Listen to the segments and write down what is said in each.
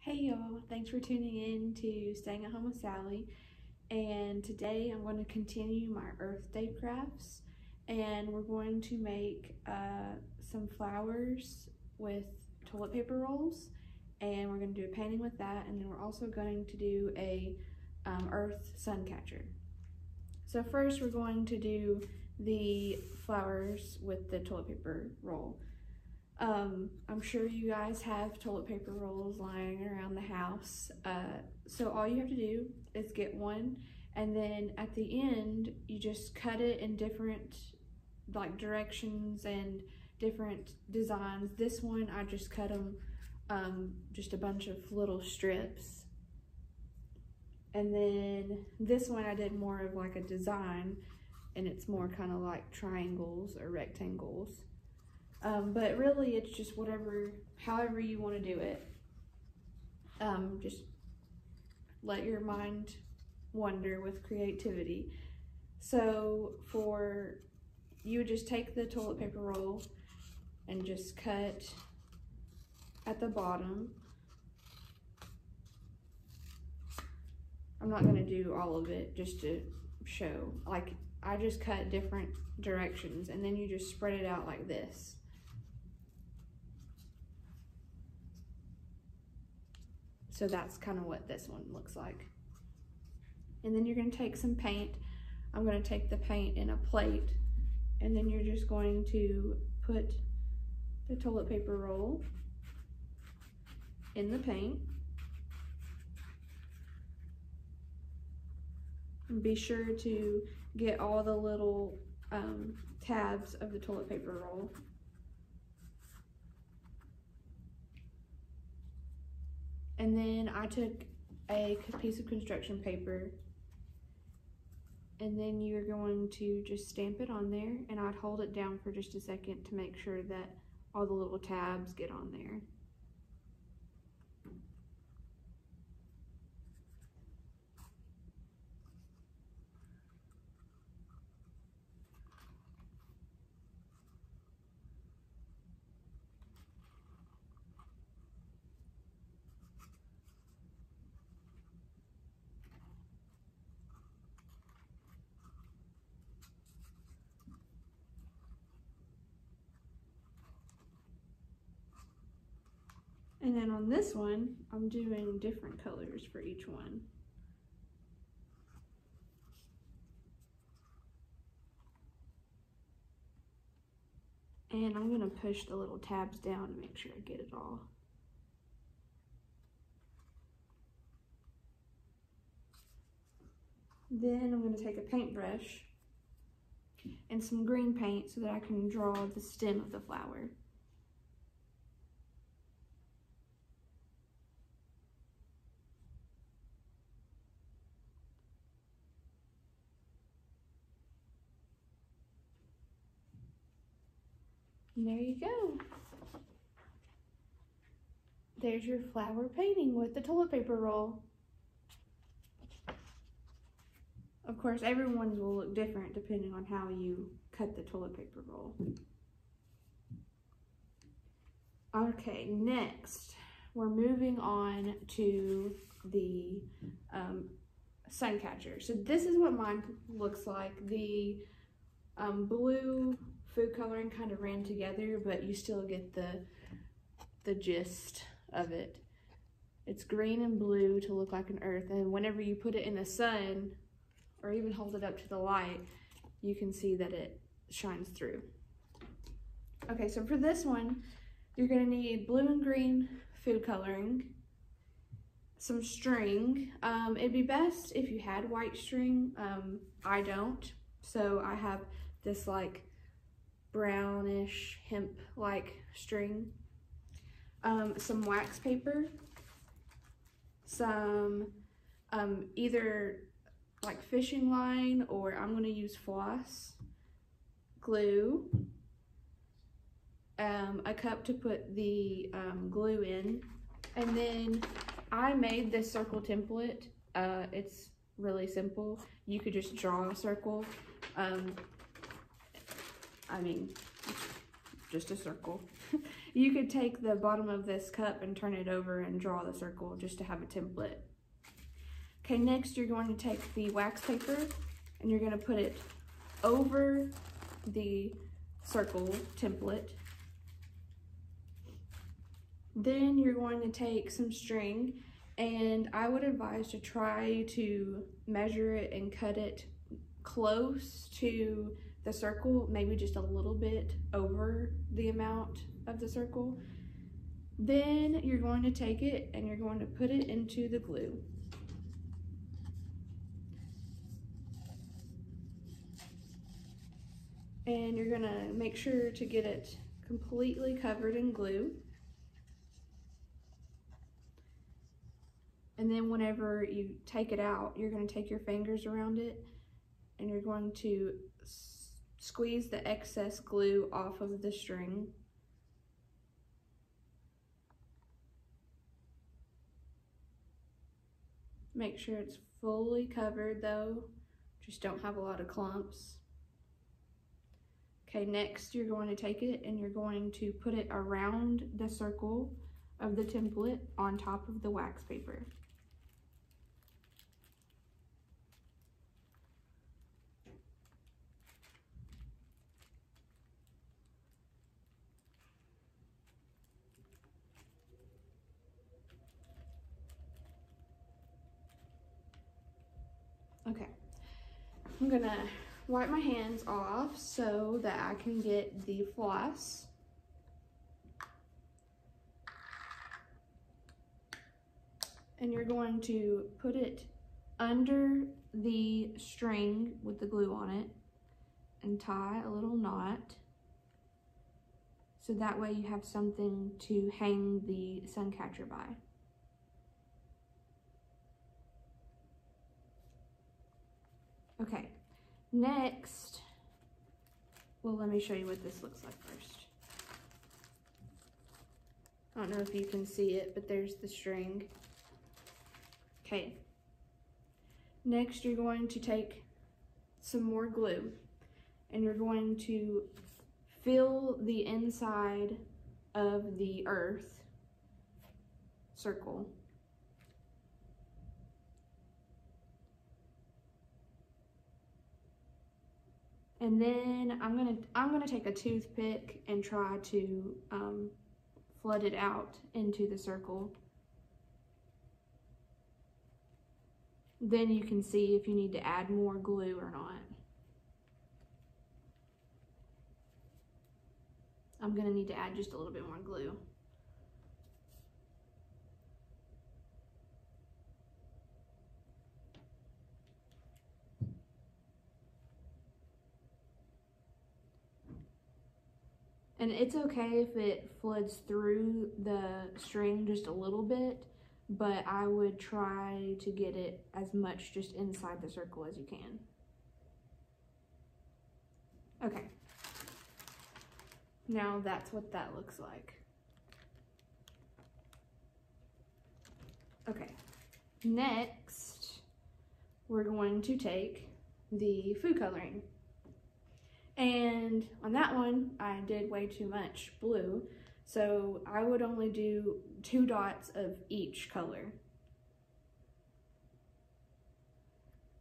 Hey y'all, thanks for tuning in to Staying at Home with Sally. And today I'm going to continue my Earth Day crafts, and we're going to make some flowers with toilet paper rolls, and we're going to do a painting with that, and then we're also going to do a Earth sun catcher. So first we're going to do the flowers with the toilet paper roll. I'm sure you guys have toilet paper rolls lying around the house. So all you have to do is get one, and then at the end you just cut it in different directions and different designs. This one I just cut them just a bunch of little strips, and then this one I did more of like a design, and it's more kind of like triangles or rectangles. But really it's just however you want to do it. Just let your mind wander with creativity. So you would just take the toilet paper roll and just cut at the bottom. I'm not going to do all of it just to show. Like, I just cut different directions, and then you just spread it out like this. So that's kind of what this one looks like. And then you're going to take some paint. I'm going to take the paint in a plate, and then you're just going to put the toilet paper roll in the paint. And be sure to get all the little tabs of the toilet paper roll. And then I took a piece of construction paper, and then you're going to just stamp it on there, and I'd hold it down for just a second to make sure that all the little tabs get on there. And then on this one, I'm doing different colors for each one. And I'm gonna push the little tabs down to make sure I get it all. Then I'm gonna take a paintbrush and some green paint so that I can draw the stem of the flower. And there you go. There's your flower painting with the toilet paper roll. Of course, everyone's will look different depending on how you cut the toilet paper roll. Okay, next we're moving on to the sun catcher. So this is what mine looks like. The blue food coloring kind of ran together, but you still get the gist of it. It's green and blue to look like an earth, and whenever you put it in the sun or even hold it up to the light, you can see that it shines through. Okay, so for this one, you're gonna need blue and green food coloring, some string. It'd be best if you had white string. I don't, so I have this like brownish hemp-like string, some wax paper, some either like fishing line, or I'm going to use floss, glue, a cup to put the glue in, and then I made this circle template. It's really simple. You could just draw a circle. I mean, just a circle. You could take the bottom of this cup and turn it over and draw the circle just to have a template. Okay, next you're going to take the wax paper and you're going to put it over the circle template. Then you're going to take some string, and I would advise to try to measure it and cut it close to the circle, maybe just a little bit over the amount of the circle. Then you're going to take it and you're going to put it into the glue. And you're going to make sure to get it completely covered in glue. And then whenever you take it out, you're going to take your fingers around it and you're going to squeeze the excess glue off of the string. Make sure it's fully covered though, just don't have a lot of clumps. Okay, next you're going to take it and you're going to put it around the circle of the template on top of the wax paper. Okay, I'm gonna wipe my hands off so that I can get the floss. And you're going to put it under the string with the glue on it and tie a little knot. So that way you have something to hang the sun catcher by. Okay, next, well, let me show you what this looks like first. I don't know if you can see it, but there's the string. Okay, next you're going to take some more glue and you're going to fill the inside of the earth circle. And then I'm gonna take a toothpick and try to flood it out into the circle. Then you can see if you need to add more glue or not. I'm gonna need to add just a little bit more glue. And it's okay if it floods through the string just a little bit, but I would try to get it as much just inside the circle as you can. Okay. Now that's what that looks like. Okay. Next, we're going to take the food coloring. And on that one, I did way too much blue, so I would only do 2 dots of each color.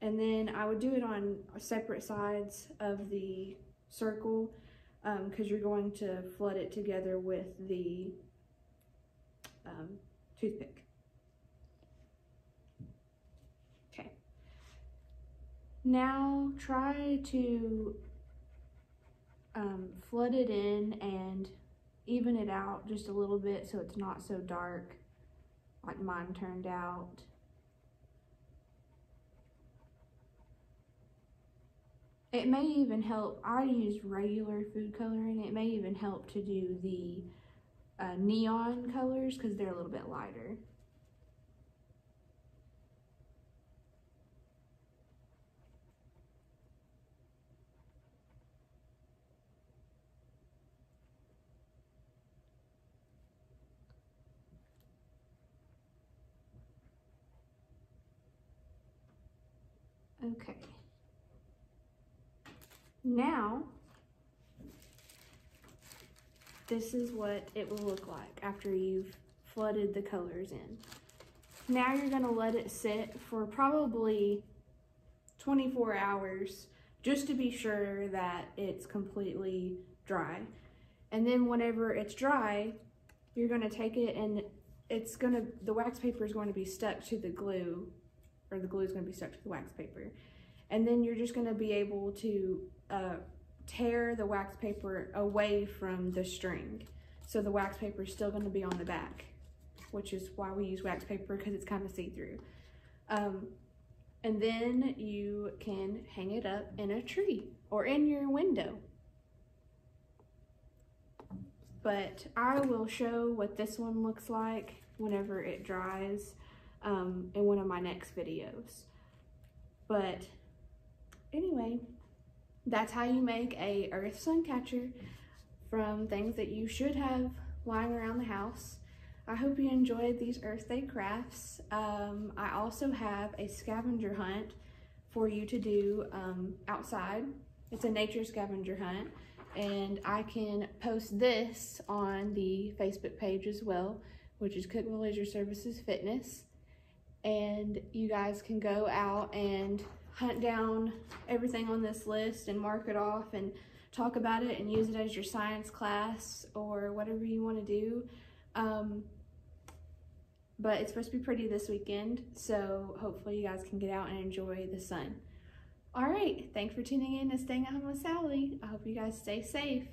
And then I would do it on separate sides of the circle because you're going to flood it together with the toothpick. Okay. Now try to flood it in and even it out just a little bit so it's not so dark like mine turned out. It may even help, I used regular food coloring, it may even help to do the neon colors because they're a little bit lighter. Okay. Now, this is what it will look like after you've flooded the colors in. Now you're gonna let it sit for probably 24 hours just to be sure that it's completely dry. And then whenever it's dry, you're gonna take it and the wax paper is going to be stuck to the glue, or the glue is going to be stuck to the wax paper. And then you're just going to be able to tear the wax paper away from the string. So the wax paper is still going to be on the back, which is why we use wax paper, because it's kind of see-through. And then you can hang it up in a tree or in your window. But I will show what this one looks like whenever it dries in one of my next videos. But anyway, that's how you make a earth sun catcher from things that you should have lying around the house. I hope you enjoyed these Earth Day crafts. I also have a scavenger hunt for you to do outside. It's a nature scavenger hunt, and I can post this on the Facebook page as well, which is Cookville Leisure Services Fitness. And you guys can go out and hunt down everything on this list and mark it off and talk about it and use it as your science class or whatever you want to do. But it's supposed to be pretty this weekend, so hopefully you guys can get out and enjoy the sun. All right, thanks for tuning in to Staying at Home with Sally. I hope you guys stay safe.